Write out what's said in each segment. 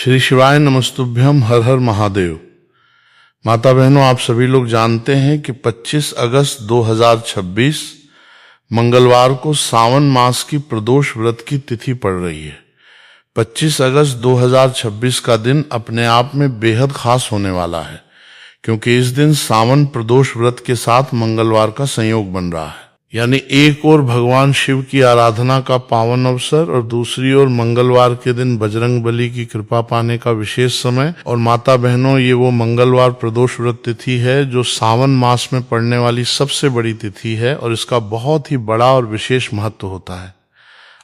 श्री शिवाय नमस्तुभ्यम, हर हर महादेव। माता बहनों, आप सभी लोग जानते हैं कि 25 अगस्त 2026 मंगलवार को सावन मास की प्रदोष व्रत की तिथि पड़ रही है। 25 अगस्त 2026 का दिन अपने आप में बेहद खास होने वाला है, क्योंकि इस दिन सावन प्रदोष व्रत के साथ मंगलवार का संयोग बन रहा है। यानी एक ओर भगवान शिव की आराधना का पावन अवसर और दूसरी ओर मंगलवार के दिन बजरंग बली की कृपा पाने का विशेष समय। और माता बहनों, ये वो मंगलवार प्रदोष व्रत तिथि है जो सावन मास में पड़ने वाली सबसे बड़ी तिथि है और इसका बहुत ही बड़ा और विशेष महत्व होता है।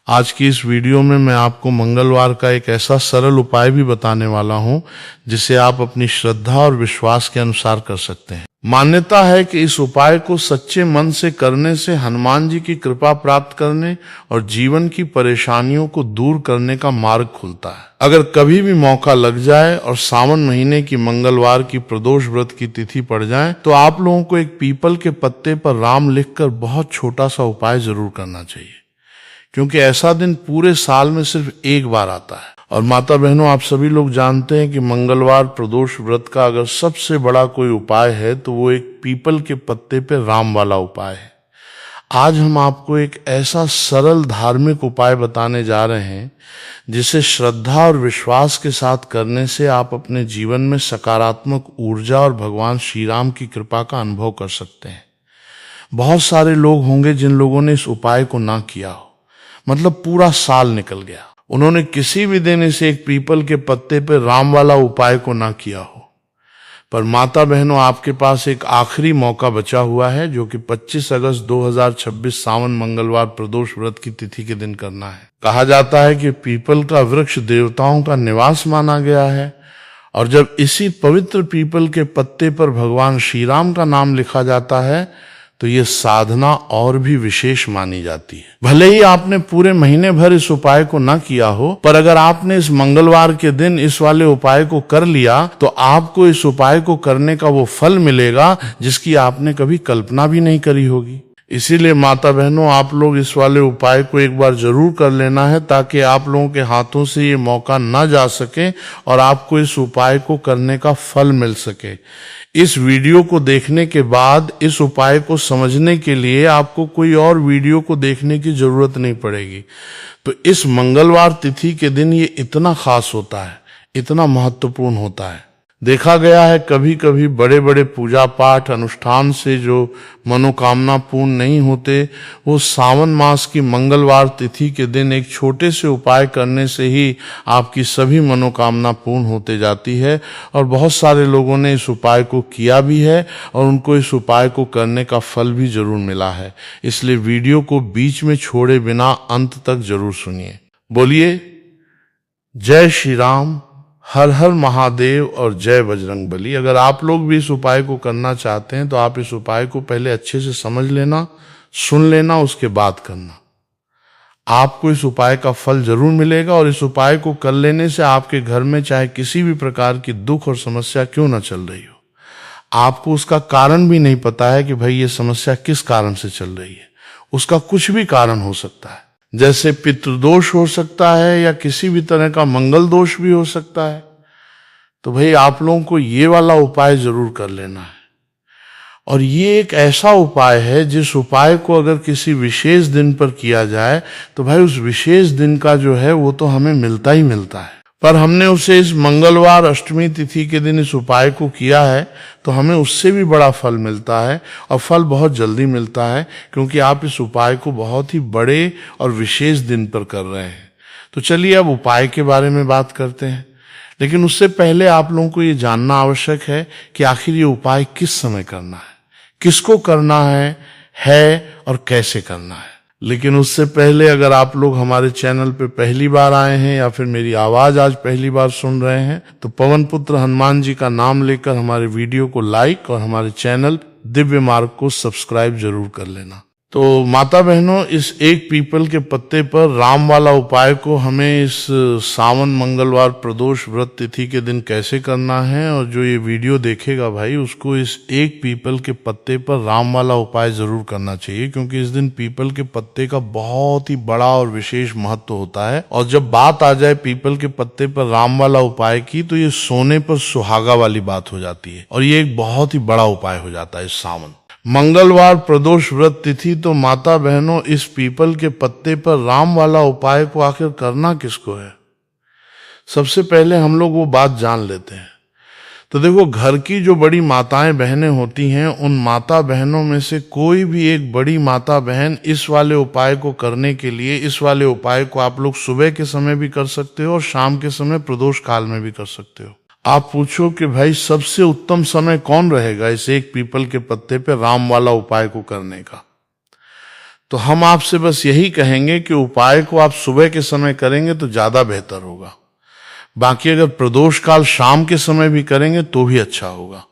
आज की इस वीडियो में मैं आपको मंगलवार का एक ऐसा सरल उपाय भी बताने वाला हूं जिसे आप अपनी श्रद्धा और विश्वास के अनुसार कर सकते हैं। मान्यता है कि इस उपाय को सच्चे मन से करने से हनुमान जी की कृपा प्राप्त करने और जीवन की परेशानियों को दूर करने का मार्ग खुलता है। अगर कभी भी मौका लग जाए और सावन महीने की मंगलवार की प्रदोष व्रत की तिथि पड़ जाए तो आप लोगों को एक पीपल के पत्ते पर राम लिखकर बहुत छोटा सा उपाय जरूर करना चाहिए, क्योंकि ऐसा दिन पूरे साल में सिर्फ एक बार आता है। और माता बहनों, आप सभी लोग जानते हैं कि मंगलवार प्रदोष व्रत का अगर सबसे बड़ा कोई उपाय है तो वो एक पीपल के पत्ते पे राम वाला उपाय है। आज हम आपको एक ऐसा सरल धार्मिक उपाय बताने जा रहे हैं जिसे श्रद्धा और विश्वास के साथ करने से आप अपने जीवन में सकारात्मक ऊर्जा और भगवान श्री राम की कृपा का अनुभव कर सकते हैं। बहुत सारे लोग होंगे जिन लोगों ने इस उपाय को ना किया हो, मतलब पूरा साल निकल गया, उन्होंने किसी भी दिन इसे एक पीपल के पत्ते पर राम वाला उपाय को ना किया हो। पर माता बहनों, आपके पास एक आखिरी मौका बचा हुआ है जो कि 25 अगस्त 2026 सावन मंगलवार प्रदोष व्रत की तिथि के दिन करना है। कहा जाता है कि पीपल का वृक्ष देवताओं का निवास माना गया है, और जब इसी पवित्र पीपल के पत्ते पर भगवान श्री राम का नाम लिखा जाता है तो ये साधना और भी विशेष मानी जाती है। भले ही आपने पूरे महीने भर इस उपाय को ना किया हो, पर अगर आपने इस मंगलवार के दिन इस वाले उपाय को कर लिया तो आपको इस उपाय को करने का वो फल मिलेगा जिसकी आपने कभी कल्पना भी नहीं करी होगी। इसीलिए माता बहनों, आप लोग इस वाले उपाय को एक बार जरूर कर लेना है, ताकि आप लोगों के हाथों से ये मौका ना जा सके और आपको इस उपाय को करने का फल मिल सके। इस वीडियो को देखने के बाद इस उपाय को समझने के लिए आपको कोई और वीडियो को देखने की जरूरत नहीं पड़ेगी। तो इस मंगलवार तिथि के दिन ये इतना खास होता है, इतना महत्वपूर्ण होता है। देखा गया है कभी कभी बड़े बड़े पूजा पाठ अनुष्ठान से जो मनोकामना पूर्ण नहीं होते, वो सावन मास की मंगलवार तिथि के दिन एक छोटे से उपाय करने से ही आपकी सभी मनोकामना पूर्ण होते जाती है। और बहुत सारे लोगों ने इस उपाय को किया भी है और उनको इस उपाय को करने का फल भी जरूर मिला है। इसलिए वीडियो को बीच में छोड़े बिना अंत तक जरूर सुनिए। बोलिए जय श्री राम, हर हर महादेव और जय बजरंग बली। अगर आप लोग भी इस उपाय को करना चाहते हैं तो आप इस उपाय को पहले अच्छे से समझ लेना, सुन लेना, उसके बाद करना। आपको इस उपाय का फल जरूर मिलेगा और इस उपाय को कर लेने से आपके घर में चाहे किसी भी प्रकार की दुख और समस्या क्यों ना चल रही हो, आपको उसका कारण भी नहीं पता है कि भाई ये समस्या किस कारण से चल रही है। उसका कुछ भी कारण हो सकता है, जैसे पितृदोष हो सकता है या किसी भी तरह का मंगल दोष भी हो सकता है। तो भाई आप लोगों को ये वाला उपाय जरूर कर लेना है। और ये एक ऐसा उपाय है जिस उपाय को अगर किसी विशेष दिन पर किया जाए तो भाई उस विशेष दिन का जो है वो तो हमें मिलता ही मिलता है। पर हमने उसे इस मंगलवार अष्टमी तिथि के दिन इस उपाय को किया है तो हमें उससे भी बड़ा फल मिलता है, और फल बहुत जल्दी मिलता है, क्योंकि आप इस उपाय को बहुत ही बड़े और विशेष दिन पर कर रहे हैं। तो चलिए अब उपाय के बारे में बात करते हैं, लेकिन उससे पहले आप लोगों को ये जानना आवश्यक है कि आखिर ये उपाय किस समय करना है, किसको करना है और कैसे करना है। लेकिन उससे पहले अगर आप लोग हमारे चैनल पे पहली बार आए हैं या फिर मेरी आवाज आज पहली बार सुन रहे हैं तो पवन पुत्र हनुमान जी का नाम लेकर हमारे वीडियो को लाइक और हमारे चैनल दिव्य मार्ग को सब्सक्राइब जरूर कर लेना। तो माता बहनों, इस एक पीपल के पत्ते पर राम वाला उपाय को हमें इस सावन मंगलवार प्रदोष व्रत तिथि के दिन कैसे करना है, और जो ये वीडियो देखेगा भाई उसको इस एक पीपल के पत्ते पर राम वाला उपाय जरूर करना चाहिए, क्योंकि इस दिन पीपल के पत्ते का बहुत ही बड़ा और विशेष महत्व होता है। और जब बात आ जाए पीपल के पत्ते पर राम वाला उपाय की, तो ये सोने पर सुहागा वाली बात हो जाती है, और ये एक बहुत ही बड़ा उपाय हो जाता है इस सावन मंगलवार प्रदोष व्रत तिथि। तो माता बहनों, इस पीपल के पत्ते पर राम वाला उपाय को आखिर करना किसको है? सबसे पहले हम लोग वो बात जान लेते हैं। तो देखो, घर की जो बड़ी माताएं बहनें होती हैं, उन माता बहनों में से कोई भी एक बड़ी माता बहन इस वाले उपाय को करने के लिए, इस वाले उपाय को आप लोग सुबह के समय भी कर सकते हो और शाम के समय प्रदोष काल में भी कर सकते हो। आप पूछो कि भाई सबसे उत्तम समय कौन रहेगा इस एक पीपल के पत्ते पे राम वाला उपाय को करने का, तो हम आपसे बस यही कहेंगे कि उपाय को आप सुबह के समय करेंगे तो ज्यादा बेहतर होगा। बाकी अगर प्रदोष काल शाम के समय भी करेंगे तो भी अच्छा होगा,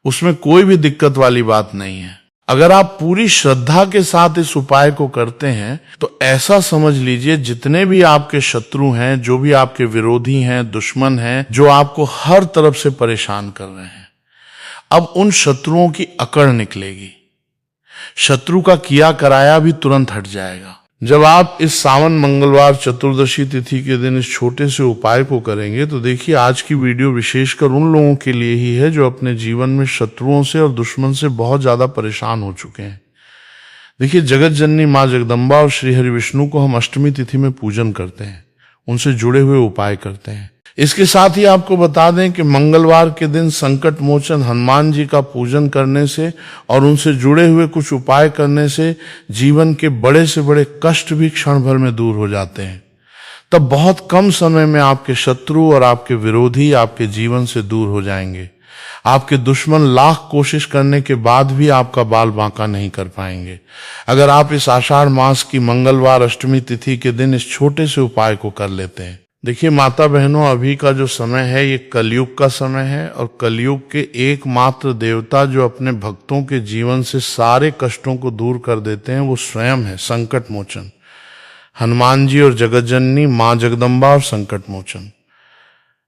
उसमें कोई भी दिक्कत वाली बात नहीं है। अगर आप पूरी श्रद्धा के साथ इस उपाय को करते हैं तो ऐसा समझ लीजिए, जितने भी आपके शत्रु हैं, जो भी आपके विरोधी हैं, दुश्मन हैं, जो आपको हर तरफ से परेशान कर रहे हैं, अब उन शत्रुओं की अकड़ निकलेगी, शत्रु का किया कराया भी तुरंत हट जाएगा। जब आप इस सावन मंगलवार चतुर्दशी तिथि के दिन इस छोटे से उपाय को करेंगे, तो देखिए आज की वीडियो विशेषकर उन लोगों के लिए ही है जो अपने जीवन में शत्रुओं से और दुश्मन से बहुत ज्यादा परेशान हो चुके हैं। देखिए, जगत जननी माँ जगदम्बा और श्री हरि विष्णु को हम अष्टमी तिथि में पूजन करते हैं, उनसे जुड़े हुए उपाय करते हैं। इसके साथ ही आपको बता दें कि मंगलवार के दिन संकट मोचन हनुमान जी का पूजन करने से और उनसे जुड़े हुए कुछ उपाय करने से जीवन के बड़े से बड़े कष्ट भी क्षण भर में दूर हो जाते हैं। तब बहुत कम समय में आपके शत्रु और आपके विरोधी आपके जीवन से दूर हो जाएंगे। आपके दुश्मन लाख कोशिश करने के बाद भी आपका बाल बांका नहीं कर पाएंगे, अगर आप इस आषाढ़ मास की मंगलवार अष्टमी तिथि के दिन इस छोटे से उपाय को कर लेते हैं। देखिए माता बहनों, अभी का जो समय है ये कलयुग का समय है, और कलयुग के एकमात्र देवता जो अपने भक्तों के जीवन से सारे कष्टों को दूर कर देते हैं वो स्वयं है संकट मोचन। हनुमान जी और जगत जननी माँ जगदम्बा और संकट मोचन,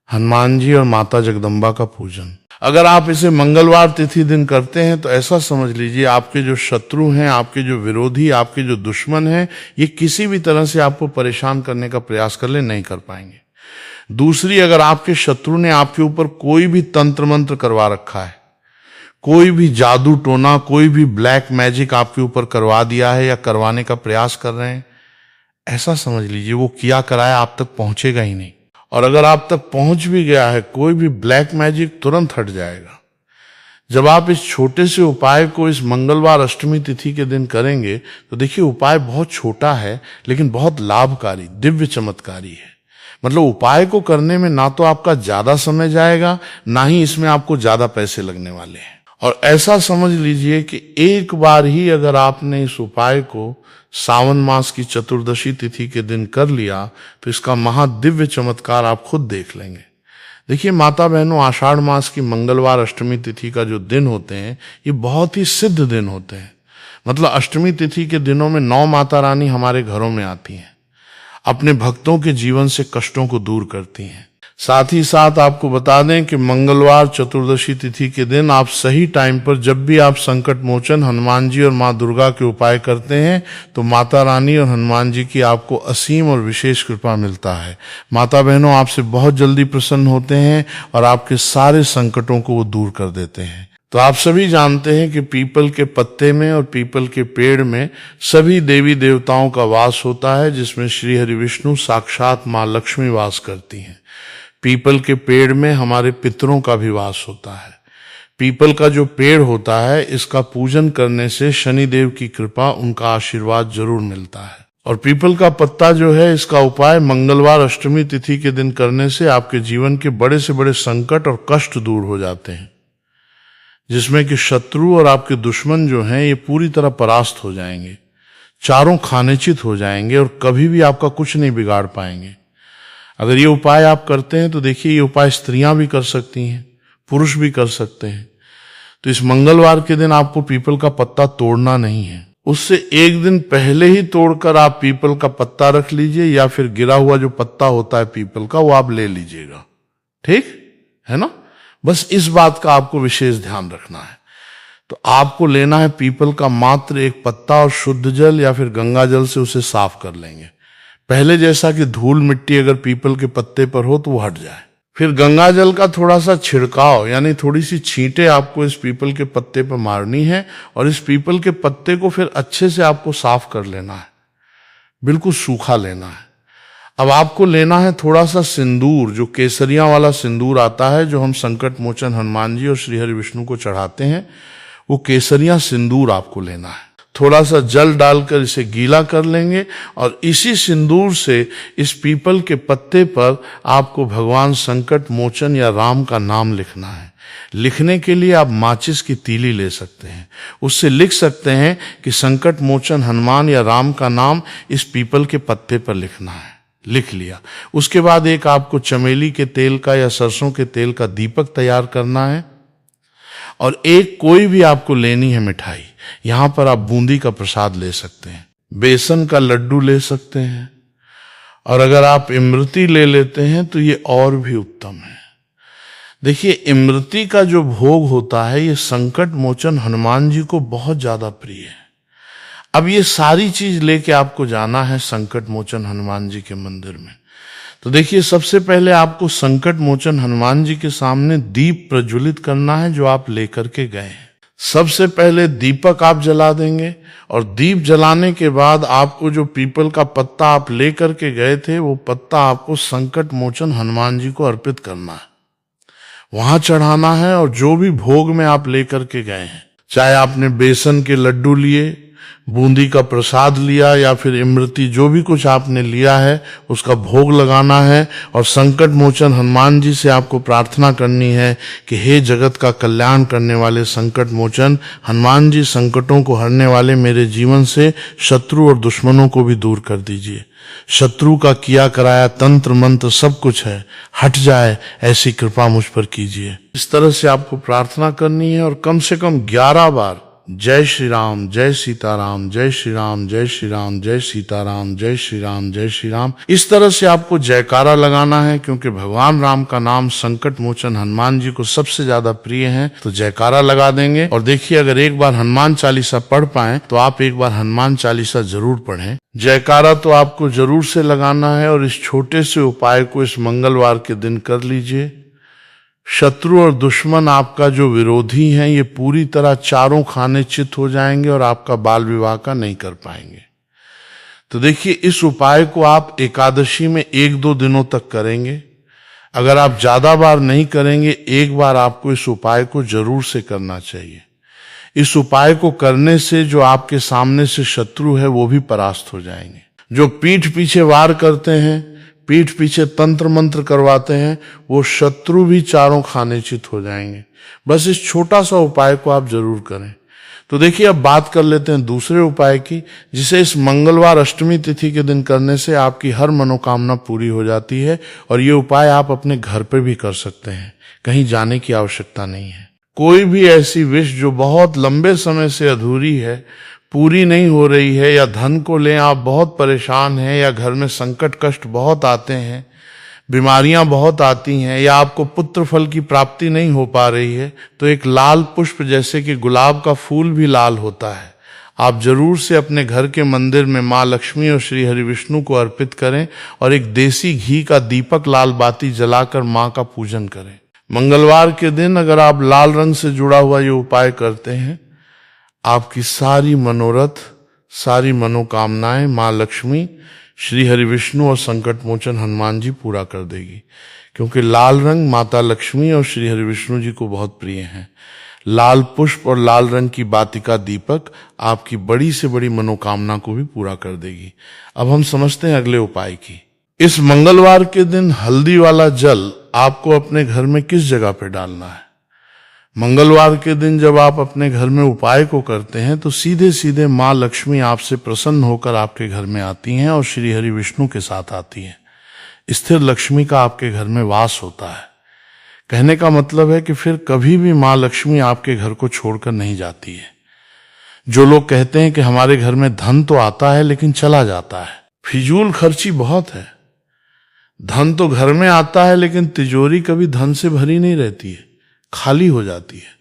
हनुमान जी और माता जगदम्बा का पूजन। अगर आप इसे मंगलवार तिथि दिन करते हैं तो ऐसा समझ लीजिए आपके जो शत्रु हैं, आपके जो विरोधी, आपके जो दुश्मन हैं, ये किसी भी तरह से आपको परेशान करने का प्रयास कर ले नहीं कर पाएंगे। दूसरी, अगर आपके शत्रु ने आपके ऊपर कोई भी तंत्र मंत्र करवा रखा है, कोई भी जादू टोना, कोई भी ब्लैक मैजिक आपके ऊपर करवा दिया है या करवाने का प्रयास कर रहे हैं, ऐसा समझ लीजिए वो किया कराया आप तक पहुंचेगा ही नहीं। और अगर आप तक पहुंच भी गया है, कोई भी ब्लैक मैजिक तुरंत हट जाएगा। जब आप इस छोटे से उपाय को इस मंगलवार अष्टमी तिथि के दिन करेंगे तो देखिए उपाय बहुत छोटा है लेकिन बहुत लाभकारी, दिव्य चमत्कारी है। मतलब उपाय को करने में ना तो आपका ज्यादा समय जाएगा, ना ही इसमें आपको ज्यादा पैसे लगने वाले हैं। और ऐसा समझ लीजिए कि एक बार ही अगर आपने इस उपाय को सावन मास की चतुर्दशी तिथि के दिन कर लिया तो इसका महादिव्य चमत्कार आप खुद देख लेंगे। देखिए माता बहनों, आषाढ़ मास की मंगलवार अष्टमी तिथि का जो दिन होते हैं ये बहुत ही सिद्ध दिन होते हैं। मतलब अष्टमी तिथि के दिनों में 9 माता रानी हमारे घरों में आती हैं, अपने भक्तों के जीवन से कष्टों को दूर करती हैं। साथ ही साथ आपको बता दें कि मंगलवार चतुर्दशी तिथि के दिन आप सही टाइम पर जब भी आप संकट मोचन हनुमान जी और माँ दुर्गा के उपाय करते हैं तो माता रानी और हनुमान जी की आपको असीम और विशेष कृपा मिलता है। माता बहनों आपसे बहुत जल्दी प्रसन्न होते हैं और आपके सारे संकटों को वो दूर कर देते हैं। तो आप सभी जानते हैं कि पीपल के पत्ते में और पीपल के पेड़ में सभी देवी देवताओं का वास होता है, जिसमें श्री हरि विष्णु साक्षात माँ लक्ष्मी वास करती हैं। पीपल के पेड़ में हमारे पितरों का भी वास होता है। पीपल का जो पेड़ होता है इसका पूजन करने से शनिदेव की कृपा, उनका आशीर्वाद जरूर मिलता है। और पीपल का पत्ता जो है इसका उपाय मंगलवार अष्टमी तिथि के दिन करने से आपके जीवन के बड़े से बड़े संकट और कष्ट दूर हो जाते हैं, जिसमें कि शत्रु और आपके दुश्मन जो हैं ये पूरी तरह परास्त हो जाएंगे, चारों खानेचित हो जाएंगे और कभी भी आपका कुछ नहीं बिगाड़ पाएंगे। अगर ये उपाय आप करते हैं तो देखिए ये उपाय स्त्रियां भी कर सकती हैं, पुरुष भी कर सकते हैं। तो इस मंगलवार के दिन आपको पीपल का पत्ता तोड़ना नहीं है, उससे एक दिन पहले ही तोड़कर आप पीपल का पत्ता रख लीजिए, या फिर गिरा हुआ जो पत्ता होता है पीपल का वो आप ले लीजिएगा। ठीक है ना? बस इस बात का आपको विशेष ध्यान रखना है। तो आपको लेना है पीपल का मात्र एक पत्ता और शुद्ध जल या फिर गंगा जल से उसे साफ कर लेंगे। पहले जैसा कि धूल मिट्टी अगर पीपल के पत्ते पर हो तो वो हट जाए। फिर गंगा जल का थोड़ा सा छिड़काव यानी थोड़ी सी छींटे आपको इस पीपल के पत्ते पर मारनी है, और इस पीपल के पत्ते को फिर अच्छे से आपको साफ कर लेना है, बिल्कुल सूखा लेना है। अब आपको लेना है थोड़ा सा सिंदूर, जो केसरिया वाला सिंदूर आता है जो हम संकट मोचन हनुमान जी और श्री हरि विष्णु को चढ़ाते हैं, वो केसरिया सिंदूर आपको लेना है। थोड़ा सा जल डालकर इसे गीला कर लेंगे और इसी सिंदूर से इस पीपल के पत्ते पर आपको भगवान संकट मोचन या राम का नाम लिखना है। लिखने के लिए आप माचिस की तीली ले सकते हैं, उससे लिख सकते हैं कि संकट मोचन हनुमान या राम का नाम इस पीपल के पत्ते पर लिखना है। लिख लिया, उसके बाद एक आपको चमेली के तेल का या सरसों के तेल का दीपक तैयार करना है, और एक कोई भी आपको लेनी है मिठाई। यहां पर आप बूंदी का प्रसाद ले सकते हैं, बेसन का लड्डू ले सकते हैं, और अगर आप इमरती ले लेते हैं तो ये और भी उत्तम है। देखिए, इमरती का जो भोग होता है ये संकट मोचन हनुमान जी को बहुत ज्यादा प्रिय है। अब ये सारी चीज लेके आपको जाना है संकट मोचन हनुमान जी के मंदिर में। तो देखिए, सबसे पहले आपको संकट मोचन हनुमान जी के सामने दीप प्रज्वलित करना है जो आप लेकर के गए हैं। सबसे पहले दीपक आप जला देंगे, और दीप जलाने के बाद आपको जो पीपल का पत्ता आप लेकर के गए थे वो पत्ता आपको संकट मोचन हनुमान जी को अर्पित करना है, वहां चढ़ाना है। और जो भी भोग में आप लेकर के गए हैं, चाहे आपने बेसन के लड्डू लिए, बूंदी का प्रसाद लिया, या फिर इमरती, जो भी कुछ आपने लिया है उसका भोग लगाना है। और संकट मोचन हनुमान जी से आपको प्रार्थना करनी है कि हे जगत का कल्याण करने वाले संकट मोचन हनुमान जी, संकटों को हरने वाले मेरे जीवन से शत्रु और दुश्मनों को भी दूर कर दीजिए। शत्रु का किया कराया तंत्र मंत्र सब कुछ है, हट जाए, ऐसी कृपा मुझ पर कीजिए। इस तरह से आपको प्रार्थना करनी है, और कम से कम 11 बार जय श्री राम, जय सीताराम, जय श्री राम, जय श्री राम, जय सीताराम, जय श्री राम, जय श्री राम, इस तरह से आपको जयकारा लगाना है। क्योंकि भगवान राम का नाम संकट मोचन हनुमान जी को सबसे ज्यादा प्रिय है, तो जयकारा लगा देंगे। और देखिए, अगर एक बार हनुमान चालीसा पढ़ पाए तो आप एक बार हनुमान चालीसा जरूर पढ़ें। जयकारा तो आपको जरूर से लगाना है, और इस छोटे से उपाय को इस मंगलवार के दिन कर लीजिए। शत्रु और दुश्मन आपका जो विरोधी हैं ये पूरी तरह चारों खाने चित हो जाएंगे और आपका बाल विवाह का नहीं कर पाएंगे। तो देखिए, इस उपाय को आप एकादशी में 1-2 दिनों तक करेंगे। अगर आप ज्यादा बार नहीं करेंगे, एक बार आपको इस उपाय को जरूर से करना चाहिए। इस उपाय को करने से जो आपके सामने से शत्रु है वो भी परास्त हो जाएंगे। जो पीठ पीछे वार करते हैं, पीठ पीछे तंत्र मंत्र करवाते हैं, वो शत्रु भी चारों खाने चित हो जाएंगे। बस इस छोटा सा उपाय को आप जरूर करें। तो देखिए, अब बात कर लेते हैं दूसरे उपाय की, जिसे इस मंगलवार अष्टमी तिथि के दिन करने से आपकी हर मनोकामना पूरी हो जाती है। और ये उपाय आप अपने घर पर भी कर सकते हैं, कहीं जाने की आवश्यकता नहीं है। कोई भी ऐसी विश जो बहुत लंबे समय से अधूरी है, पूरी नहीं हो रही है, या धन को लें आप बहुत परेशान हैं, या घर में संकट कष्ट बहुत आते हैं, बीमारियां बहुत आती हैं, या आपको पुत्र फल की प्राप्ति नहीं हो पा रही है, तो एक लाल पुष्प, जैसे कि गुलाब का फूल भी लाल होता है, आप जरूर से अपने घर के मंदिर में माँ लक्ष्मी और श्री हरि विष्णु को अर्पित करें, और एक देसी घी का दीपक लाल बाती जलाकर माँ का पूजन करें। मंगलवार के दिन अगर आप लाल रंग से जुड़ा हुआ ये उपाय करते हैं, आपकी सारी मनोरथ, सारी मनोकामनाएं माँ लक्ष्मी, श्री हरि विष्णु और संकट मोचन हनुमान जी पूरा कर देगी। क्योंकि लाल रंग माता लक्ष्मी और श्री हरि विष्णु जी को बहुत प्रिय है। लाल पुष्प और लाल रंग की बातिका दीपक आपकी बड़ी से बड़ी मनोकामना को भी पूरा कर देगी। अब हम समझते हैं अगले उपाय की। इस मंगलवार के दिन हल्दी वाला जल आपको अपने घर में किस जगह पे डालना है। मंगलवार के दिन जब आप अपने घर में उपाय को करते हैं तो सीधे सीधे माँ लक्ष्मी आपसे प्रसन्न होकर आपके घर में आती हैं और श्री हरि विष्णु के साथ आती हैं। स्थिर लक्ष्मी का आपके घर में वास होता है। कहने का मतलब है कि फिर कभी भी माँ लक्ष्मी आपके घर को छोड़कर नहीं जाती है। जो लोग कहते हैं कि हमारे घर में धन तो आता है लेकिन चला जाता है, फिजूल खर्ची बहुत है। धन तो घर में आता है लेकिन तिजोरी कभी धन से भरी नहीं रहती है, खाली हो जाती है।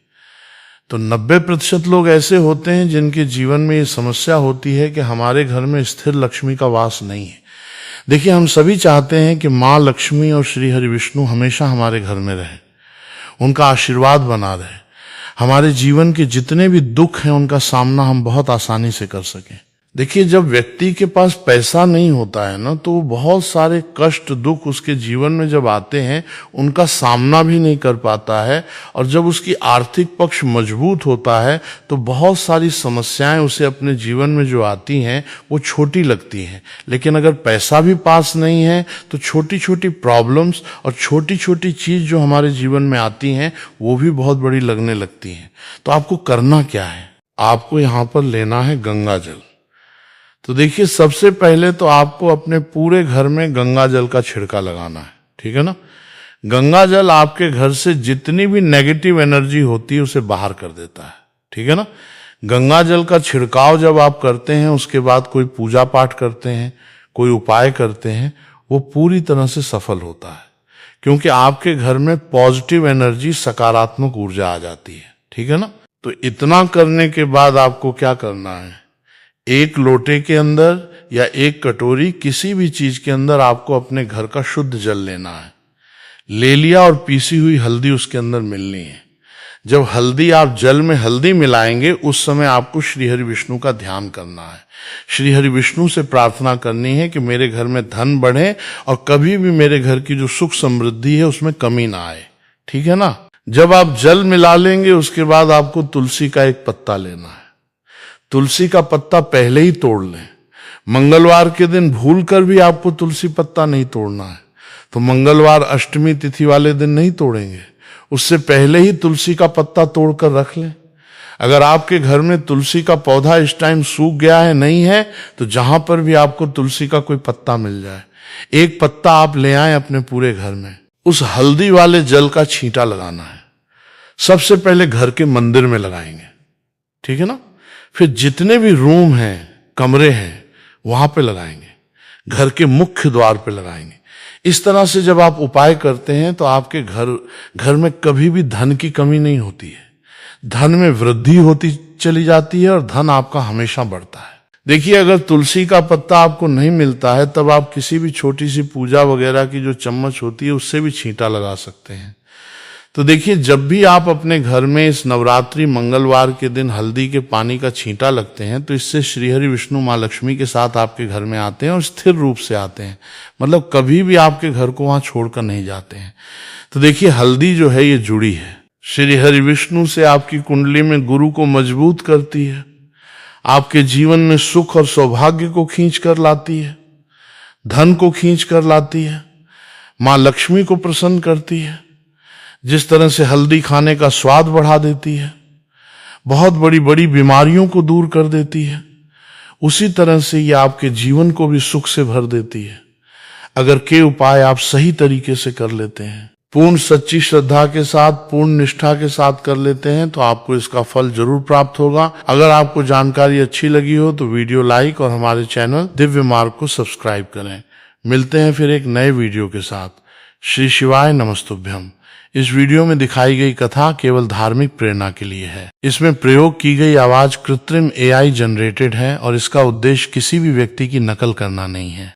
तो 90% लोग ऐसे होते हैं जिनके जीवन में ये समस्या होती है कि हमारे घर में स्थिर लक्ष्मी का वास नहीं है। देखिए, हम सभी चाहते हैं कि माँ लक्ष्मी और श्री हरि विष्णु हमेशा हमारे घर में रहे, उनका आशीर्वाद बना रहे, हमारे जीवन के जितने भी दुख हैं उनका सामना हम बहुत आसानी से कर सकें। देखिए, जब व्यक्ति के पास पैसा नहीं होता है ना, तो बहुत सारे कष्ट दुख उसके जीवन में जब आते हैं उनका सामना भी नहीं कर पाता है, और जब उसकी आर्थिक पक्ष मजबूत होता है तो बहुत सारी समस्याएं उसे अपने जीवन में जो आती हैं वो छोटी लगती हैं। लेकिन अगर पैसा भी पास नहीं है तो छोटी छोटी प्रॉब्लम्स और छोटी छोटी चीज जो हमारे जीवन में आती हैं वो भी बहुत बड़ी लगने लगती हैं। तो आपको करना क्या है? आपको यहाँ पर लेना है गंगा जल। तो देखिए, सबसे पहले तो आपको अपने पूरे घर में गंगा जल का छिड़का लगाना है, ठीक है ना। गंगा जल आपके घर से जितनी भी नेगेटिव एनर्जी होती है उसे बाहर कर देता है, ठीक है ना। गंगा जल का छिड़काव जब आप करते हैं, उसके बाद कोई पूजा पाठ करते हैं, कोई उपाय करते हैं, वो पूरी तरह से सफल होता है, क्योंकि आपके घर में पॉजिटिव एनर्जी, सकारात्मक ऊर्जा आ जाती है, ठीक है ना। तो इतना करने के बाद आपको क्या करना है? एक लोटे के अंदर या एक कटोरी, किसी भी चीज के अंदर आपको अपने घर का शुद्ध जल लेना है। ले लिया और पीसी हुई हल्दी उसके अंदर मिलनी है। जब हल्दी, आप जल में हल्दी मिलाएंगे, उस समय आपको श्री हरि विष्णु का ध्यान करना है। श्री हरि विष्णु से प्रार्थना करनी है कि मेरे घर में धन बढ़े और कभी भी मेरे घर की जो सुख समृद्धि है उसमें कमी ना आए, ठीक है ना। जब आप जल मिला लेंगे, उसके बाद आपको तुलसी का एक पत्ता लेना है। तुलसी का पत्ता पहले ही तोड़ लें। मंगलवार के दिन भूलकर भी आपको तुलसी पत्ता नहीं तोड़ना है, तो मंगलवार अष्टमी तिथि वाले दिन नहीं तोड़ेंगे, उससे पहले ही तुलसी का पत्ता तोड़कर रख लें। अगर आपके घर में तुलसी का पौधा इस टाइम सूख गया है, नहीं है, तो जहां पर भी आपको तुलसी का कोई पत्ता मिल जाए, एक पत्ता आप ले आए अपने पूरे घर में। उस हल्दी वाले जल का छींटा लगाना है। सबसे पहले घर के मंदिर में लगाएंगे, ठीक है ना। फिर जितने भी रूम हैं, कमरे हैं, वहां पे लगाएंगे, घर के मुख्य द्वार पे लगाएंगे। इस तरह से जब आप उपाय करते हैं तो आपके घर में कभी भी धन की कमी नहीं होती है, धन में वृद्धि होती चली जाती है और धन आपका हमेशा बढ़ता है। देखिए, अगर तुलसी का पत्ता आपको नहीं मिलता है, तब आप किसी भी छोटी सी पूजा वगैरह की जो चम्मच होती है उससे भी छींटा लगा सकते हैं। तो देखिए, जब भी आप अपने घर में इस नवरात्रि मंगलवार के दिन हल्दी के पानी का छींटा लगते हैं, तो इससे श्री हरि विष्णु माँ लक्ष्मी के साथ आपके घर में आते हैं और स्थिर रूप से आते हैं, मतलब कभी भी आपके घर को वहां छोड़कर नहीं जाते हैं। तो देखिए, हल्दी जो है ये जुड़ी है श्री हरि विष्णु से, आपकी कुंडली में गुरु को मजबूत करती है, आपके जीवन में सुख और सौभाग्य को खींच कर लाती है, धन को खींच कर लाती है, माँ लक्ष्मी को प्रसन्न करती है। जिस तरह से हल्दी खाने का स्वाद बढ़ा देती है, बहुत बड़ी बड़ी बीमारियों को दूर कर देती है, उसी तरह से ये आपके जीवन को भी सुख से भर देती है। अगर के उपाय आप सही तरीके से कर लेते हैं, पूर्ण सच्ची श्रद्धा के साथ, पूर्ण निष्ठा के साथ कर लेते हैं, तो आपको इसका फल जरूर प्राप्त होगा। अगर आपको जानकारी अच्छी लगी हो तो वीडियो लाइक और हमारे चैनल दिव्य मार्ग को सब्सक्राइब करें। मिलते हैं फिर एक नए वीडियो के साथ। श्री शिवाय नमस्तुभ्यम। इस वीडियो में दिखाई गई कथा केवल धार्मिक प्रेरणा के लिए है। इसमें प्रयोग की गई आवाज कृत्रिम AI जनरेटेड है और इसका उद्देश्य किसी भी व्यक्ति की नकल करना नहीं है।